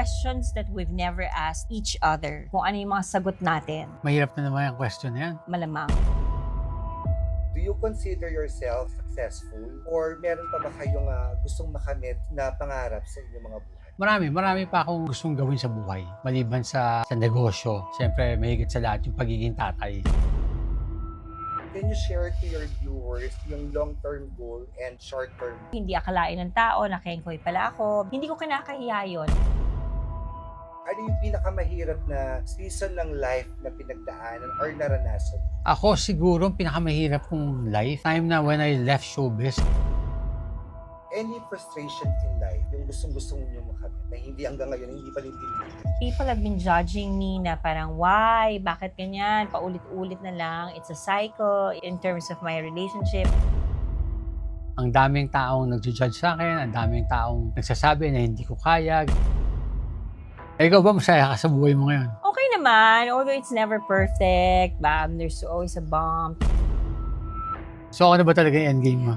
questions that we've never asked each other. Kung ano yung mga sagot natin. Mahirap na naman yung question na yan. Malamang. Do you consider yourself successful? Or meron pa ba kayong gustong makamit na pangarap sa inyong mga buhay? Marami pa akong gustong gawin sa buhay. Maliban sa negosyo. Siyempre, mahigit sa lahat yung pagiging tatay. Can you share to your viewers yung long-term goal and short-term? Hindi akalain ng tao na kengkoy pala ako. Hindi ko kinakahiya yun. Ano yung pinakamahirap na season ng life na pinagdaanan or naranasan? Ako siguro ang pinakamahirap kong life. Time na when I left showbiz. Any frustration in life, yung gustong-gusto niyo makamit na hindi hanggang ngayon, hindi pa nintindihan? People have been judging me na parang, why? Bakit ganyan? Paulit-ulit na lang. It's a cycle in terms of my relationship. Ang daming taong nag-judge sa akin. Ang daming taong nagsasabi na hindi ko kaya. Ikaw ba masaya ka sa buhay mo ngayon? Okay naman, although it's never perfect. There's always a bump. So ano ba talaga yung endgame mo?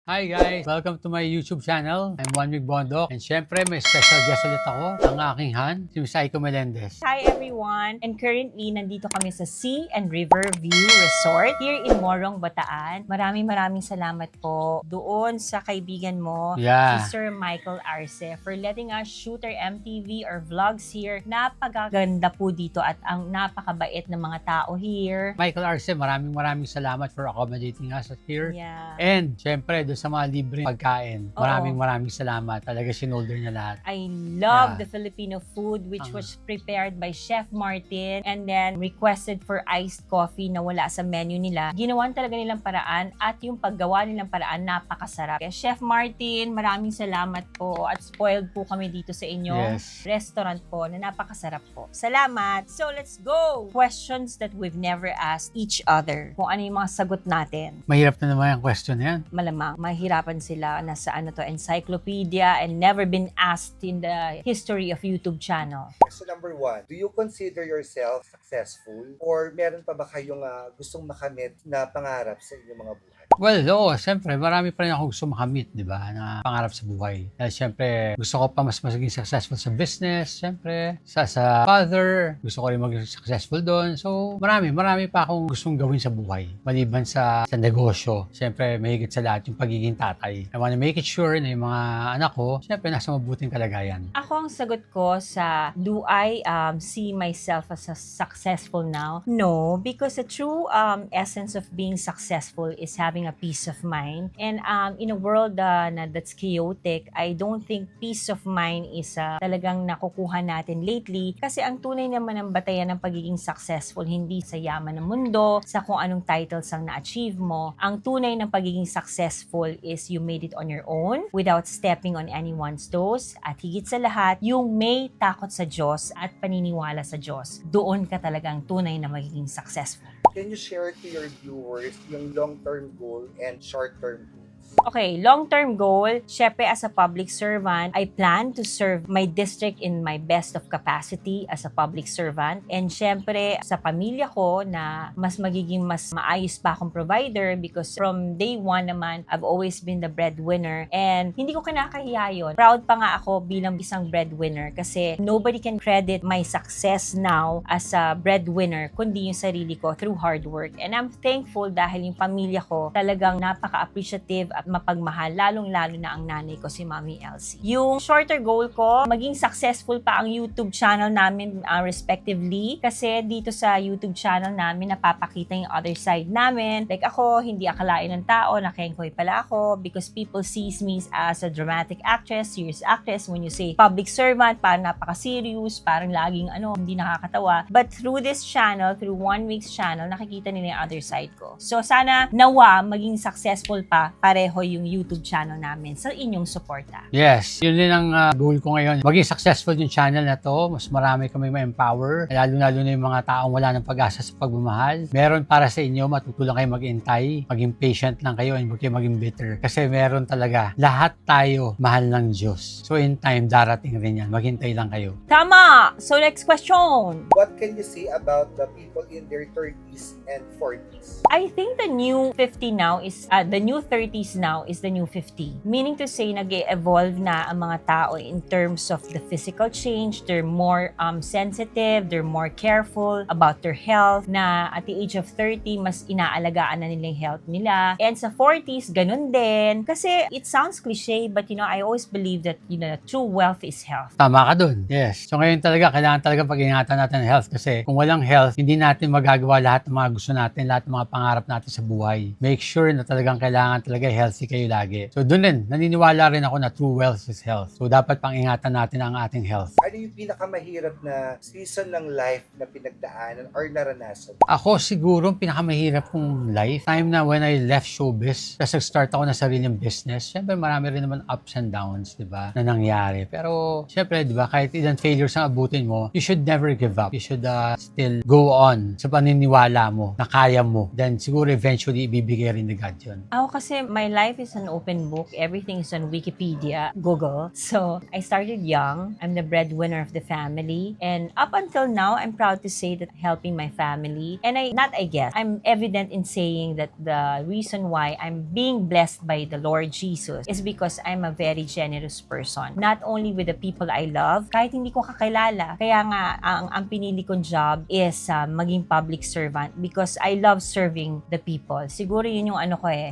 Hi guys! Welcome to my YouTube channel. I'm One Week Bondok. And syempre may special guest ulit ako. Ang aking han, si Psycho Melendez. Hi everyone! And currently, nandito kami sa Sea and River View Resort here in Morong, Bataan. Maraming salamat po doon sa kaibigan mo, Yeah. si Sir Michael Arce, for letting us shoot our MTV or vlogs here. Napakaganda po dito at ang napakabait ng mga tao here. Michael Arce, maraming salamat for accommodating us here. Yeah. And syempre, doon sa mga libreng pagkain, Oo. maraming salamat. Talaga sinolder niya lahat. I love Yeah. the Filipino food which was prepared by Chef Martin and then requested for iced coffee na wala sa menu nila. Ginawan talaga nilang paraan at yung paggawa nilang paraan napakasarap. Kaya Chef Martin, maraming salamat po at spoiled po kami dito sa inyong Yes. restaurant po na napakasarap po. Salamat! So let's go! Questions that we've never asked each other. Kung ano yung mga sagot natin. Mahirap na naman yung question na yan. Malamang mahirapan sila na sa encyclopedia and never been asked in the history of YouTube channel. So number 1, do you consider yourself successful? Or meron pa ba kayong gustong makamit na pangarap sa inyong mga buhay? Well, oo, siyempre, marami pa rin ako gusto makamit, di ba, na pangarap sa buhay. Dahil siyempre, gusto ko pa mas maging successful sa business, siyempre, sa father, gusto ko rin maging successful doon. So, marami pa akong gustong gawin sa buhay. Maliban sa negosyo, siyempre, mahigit sa lahat yung pagiging tatay. I wanna make it sure na yung mga anak ko, siyempre, nasa mabuting kalagayan. Ako ang sagot ko sa do I see myself as a successful now? No, because the true essence of being successful is having a peace of mind. And in a world that's chaotic, I don't think peace of mind is talagang nakukuha natin lately. Kasi ang tunay naman ng batayan ng pagiging successful, hindi sa yaman ng mundo, sa kung anong titles ang na-achieve mo. Ang tunay ng pagiging successful is you made it on your own without stepping on anyone's toes. At higit sa lahat, yung may takot sa Diyos at paniniwala sa Diyos. Doon ka talagang tunay na magiging successful. Can you share to your viewers yung long-term goal and short-term goals? Okay, long-term goal, syempre as a public servant, I plan to serve my district in my best of capacity as a public servant. And syempre sa pamilya ko na mas magiging mas maayos pa akong provider because from day one naman, I've always been the breadwinner. And hindi ko kinakahiya yun. Proud pa nga ako bilang isang breadwinner kasi nobody can credit my success now as a breadwinner kundi yung sarili ko through hard work. And I'm thankful dahil yung pamilya ko talagang napaka-appreciative at mapagmahal, lalong-lalo na ang nanay ko, si Mami Elsie. Yung shorter goal ko, maging successful pa ang YouTube channel namin respectively kasi dito sa YouTube channel namin napapakita yung other side namin. Like ako, hindi akalain ng tao na kengkoy pala ako because people sees me as a dramatic actress, serious actress. When you say public servant, parang napaka-serious, parang laging hindi nakakatawa. But through this channel, through One Week's channel, nakikita nila yung other side ko. So sana nawa maging successful pa pareho pareho yung YouTube channel namin sa inyong suporta. Yes, yun din ang goal ko ngayon. Maging successful yung channel na to. Mas marami kami ma-empower. Lalo-lalo na yung mga taong wala ng pag-asa sa pagmamahal. Meron para sa inyo, matutulong kayo mag-intay. Maging patient lang kayo and huwag kayo maging bitter. Kasi meron talaga. Lahat tayo mahal ng Diyos. So in time, darating rin yan. Maghintay lang kayo. Tama! So next question. What can you say about the people in their 30s and 40s? I think the new 50 now is, the new 30s now is the new 50. Meaning to say, nag-evolve na ang mga tao in terms of the physical change. They're more sensitive, they're more careful about their health, na at the age of 30, mas inaalagaan na nila yung health nila. And sa 40s, ganun din. Kasi it sounds cliche, but I always believe that, true wealth is health. Tama ka dun. Yes. So ngayon talaga, kailangan talaga pag-ingatan natin ang health kasi kung walang health, hindi natin magagawa lahat ng mga gusto natin, lahat ng mga pangarap natin sa buhay. Make sure na talagang kailangan talaga healthy kayo lagi. So dun din, naniniwala rin ako na true wealth is health. So dapat pang-ingatan natin ang ating health. Ano yung pinakamahirap na season ng life na pinagdaanan or naranasan? Ako siguro, pinakamahirap kong life, time na when I left showbiz, kasi start ako na sariling business. Siyempre, marami rin naman ups and downs, di ba, na nangyari. Pero, siyempre, di ba, kahit ilang failures ang abutin mo, you should never give up. You should still go on sa paniniwala mo, na kaya mo. Then, siguro, eventually, ibibigay rin ni God yun. Ako kasi, my life is an open book. Everything is on Wikipedia, Google. So, I started young. I'm the breadwinner of the family. And up until now, I'm proud to say that helping my family. And I'm evident in saying that the reason why I'm being blessed by the Lord Jesus is because I'm a very generous person. Not only with the people I love, kahit hindi ko kakilala. Kaya nga, ang pinili kong job is maging public servant because I love serving the people. Siguro yun yung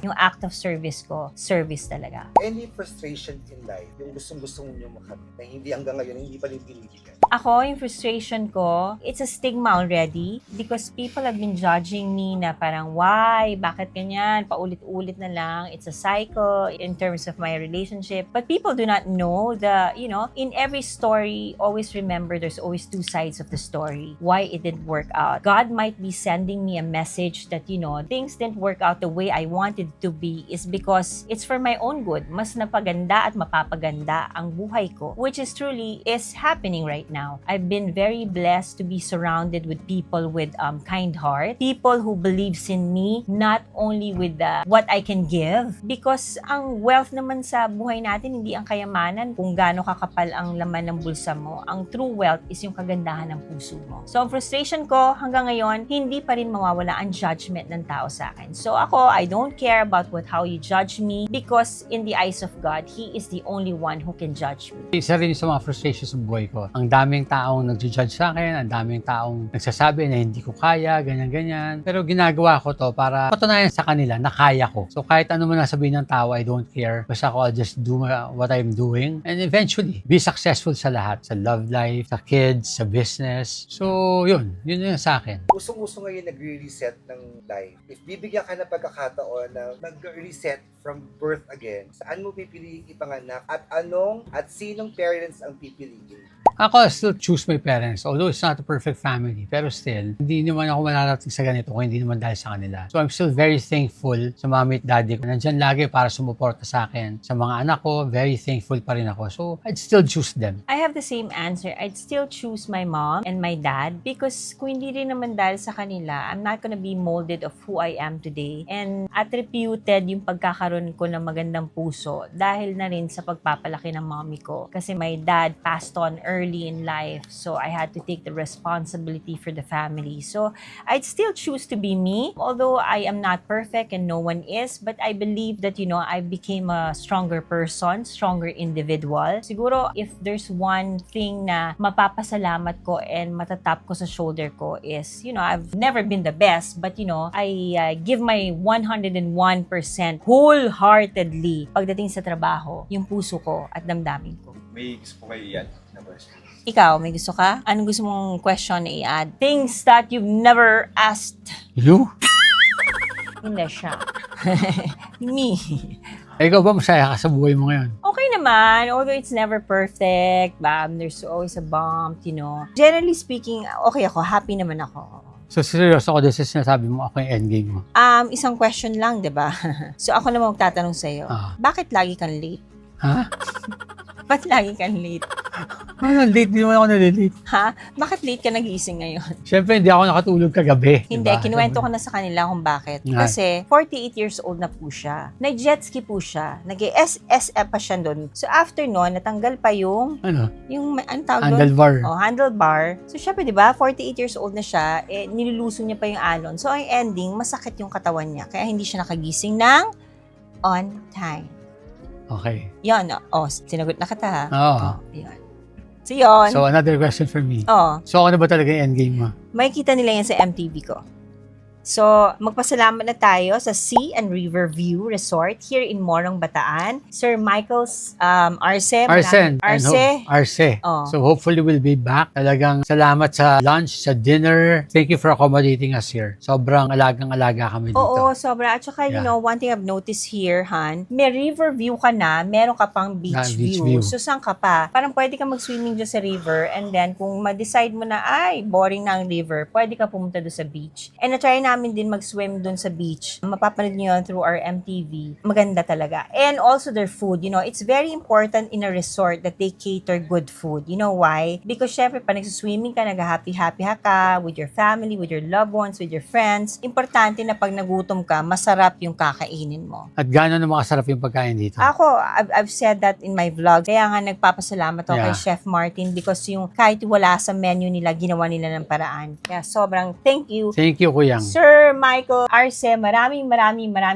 yung act of service ko, service talaga. Any frustration in life, yung gustong-gusto nyo makamit, na hindi hanggang ngayon, hindi pa rin binibigyan? Ako, yung frustration ko, it's a stigma already because people have been judging me na parang, why? Bakit ganyan? Paulit-ulit na lang. It's a cycle in terms of my relationship. But people do not know in every story, always remember there's always two sides of the story. Why it didn't work out. God might be sending me a message that, things didn't work out the way I wanted to be is because it's for my own good. Mas napaganda at mapapaganda ang buhay ko, which is truly is happening right now. I've been very blessed to be surrounded with people with kind heart, people who believes in me, not only with what I can give, because ang wealth naman sa buhay natin, hindi ang kayamanan kung gaano kakapal ang laman ng bulsa mo. Ang true wealth is yung kagandahan ng puso mo. So, ang frustration ko hanggang ngayon, hindi pa rin mawawala ang judgment ng tao sa akin. So, ako, I don't care about how you judge me because in the eyes of God, He is the only one who can judge me. Isa rin sa mga frustrations sa buhay ko. Ang daming taong nag-judge sa akin, ang daming taong nagsasabi na hindi ko kaya, ganyan-ganyan. Pero ginagawa ko to para patunayan sa kanila na kaya ko. So kahit ano man nasabihin ng tao, I don't care. Basta ako, I'll just do what I'm doing. And eventually, be successful sa lahat. Sa love life, sa kids, sa business. So yun yung sa akin. Usong-uso ngayon nagre-reset ng life. If bibigyan ka ng pagkakataon na mag-reset from birth again, saan mo pipiliin ipanganak at sinong parents ang pipiliin? Ako, I still choose my parents. Although it's not a perfect family. Pero still, hindi naman ako malarating sa ganito kung hindi naman dahil sa kanila. So I'm still very thankful sa mommy at daddy ko. Nandyan lagi para sumuporta sa akin. Sa mga anak ko, very thankful pa rin ako. So I'd still choose them. I have the same answer. I'd still choose my mom and my dad because kung hindi rin naman dahil sa kanila, I'm not gonna be molded of who I am today. And attributed yung pagkakaroon ko ng magandang puso dahil na rin sa pagpapalaki ng mommy ko. Kasi my dad passed on early in life. So I had to take the responsibility for the family. So I'd still choose to be me, although I am not perfect and no one is. But I believe that, I became a stronger person, stronger individual. Siguro, if there's one thing na mapapasalamat ko and matatap ko sa shoulder ko is, I've never been the best, but, I give my 101% wholeheartedly pagdating sa trabaho, yung puso ko at damdamin ko. May gusto po kayo i-add na question? Ikaw, may gusto ka? Anong gusto mong question na i-add? Things that you've never asked. You? Hindi siya. Me. Ikaw ba masaya ka sa buhay mo ngayon? Okay naman, although it's never perfect, there's always a bump, Generally speaking, okay ako, happy naman ako. So, seryoso ako doon sa sinasabi mo, ako yung endgame mo. Isang question lang, 'di ba? So ako naman magtatanong sa iyo. Ah. Bakit lagi kang late? Ha? Ba't lagi kang late? Ano, late, di naman ako nalilate. Ha? Bakit late ka nagising ngayon? Siyempre, hindi ako nakatulog kagabi. Hindi, diba? kinuwento ko na sa kanila kung bakit. Nga. Kasi 48 years old na po siya. Nag-jet ski po siya. Nag-SSF pa siya doon. So after noon, natanggal pa yung Ano? anong tawag doon? Handlebar. Oh, handlebar. So syempre, di ba, 48 years old na siya, nilulusong niya pa yung alon. So ang ending, masakit yung katawan niya. Kaya hindi siya nakagising ng on time. Okay. Yan, sinagot na kita ha. Oo. Yan. So yun. So, another question for me. Oh, So, ano ba talaga yung endgame mo? makikita nila yan sa MTV ko. So, magpasalamat na tayo sa Sea and River View Resort here in Morong, Bataan. Sir Michael's Arce. Arsen. Arce. Arce. Oh. So, hopefully we'll be back. Talagang salamat sa lunch, sa dinner. Thank you for accommodating us here. Sobrang alagang-alaga kami dito. Oo, sobra. At saka, Yeah. one thing I've noticed here, Han, may river view ka na, meron ka pang beach, Beach view. view. So, saan ka pa? Parang pwede ka mag-swimming dyan sa river and then kung ma-decide mo na, ay, boring na ang river, pwede ka pumunta doon sa beach. And na-try namin din mag-swim doon sa beach. Mapapanood nyo yun through our MTV. Maganda talaga. And also their food, it's very important in a resort that they cater good food. You know why? Because syempre, pag nag-swimming ka, nag-happy-happy ka with your family, with your loved ones, with your friends, importante na pag nagutom ka, masarap yung kakainin mo. At gano'n na makasarap yung pagkain dito? Ako, I've said that in my vlog. Kaya nga nagpapasalamat ako kay Yeah. Chef Martin because yung kahit wala sa menu nila, ginawa nila ng paraan. Kaya sobrang thank you. Thank you, Kuyang. Sir Michael Arce, maraming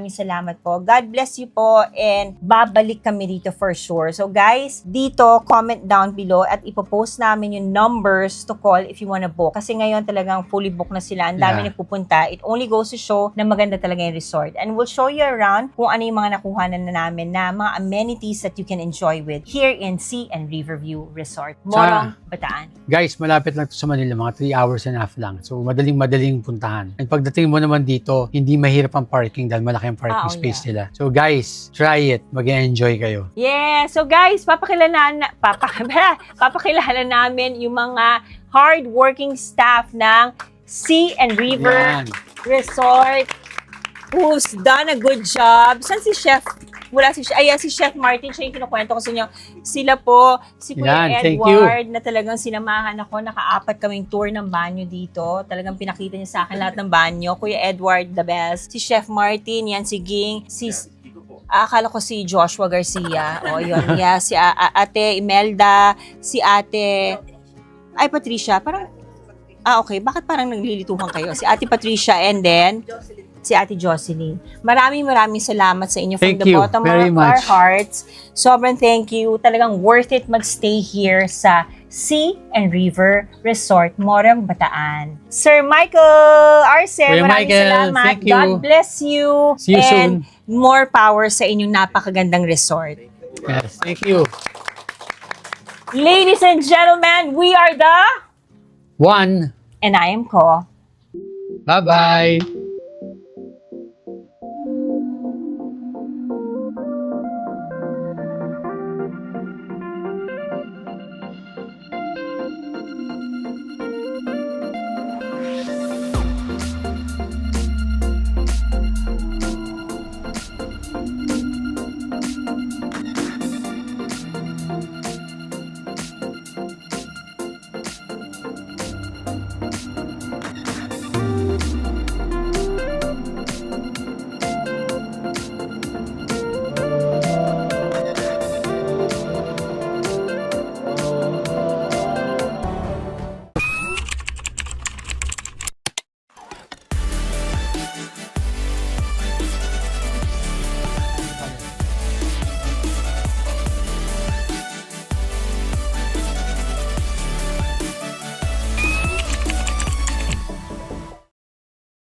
salamat po. God bless you po and babalik kami dito for sure. So guys, dito, comment down below at ipopost namin yung numbers to call if you wanna book. Kasi ngayon talagang fully book na sila. Ang dami Yeah. nagpupunta. It only goes to show na maganda talaga yung resort. And we'll show you around kung ano yung mga nakuha na namin na mga amenities that you can enjoy with here in Sea and Riverview Resort. Morong, Bataan. Guys, malapit lang to sa Manila, mga 3 hours and a half lang. So, madaling puntahan. And pagdating mo naman dito, hindi mahirap ang parking dahil malaki ang parking space nila. So, guys, try it. Mag-enjoy kayo. Yeah, so guys, papakilala namin yung mga hard-working staff ng Sea and River Yan. Resort who's done a good job. Saan si Chef? Wala si Chef. Ayan, si Chef Martin. Siya yung kinukwento ko sa inyo. Sila po, si Kuya Yan, thank you. Edward, na talagang sinamahan ako. Nakaapat kaming tour ng banyo dito. Talagang pinakita niya sa akin lahat ng banyo. Kuya Edward, the best. Si Chef Martin, yan si Ging. Akala ko si Joshua Garcia. O, yun. Yeah, si Ate Imelda, si Ate... Ay, Patricia. Parang... okay. Bakit parang naglilituhan kayo? Si Ate Patricia and then... si Ate Jocelyn. Maraming salamat sa inyo from Thank the you bottom very of our much. hearts. Sobrang thank you. Talagang worth it magstay here sa Sea and River Resort, Morong, Bataan. Sir Michael Arce, Kuya maraming Michael, salamat. thank you. God bless you. See you and soon. more power sa inyong napakagandang resort. Yes, thank you. Ladies and gentlemen, we are the... One. And I am Ko. Bye-bye.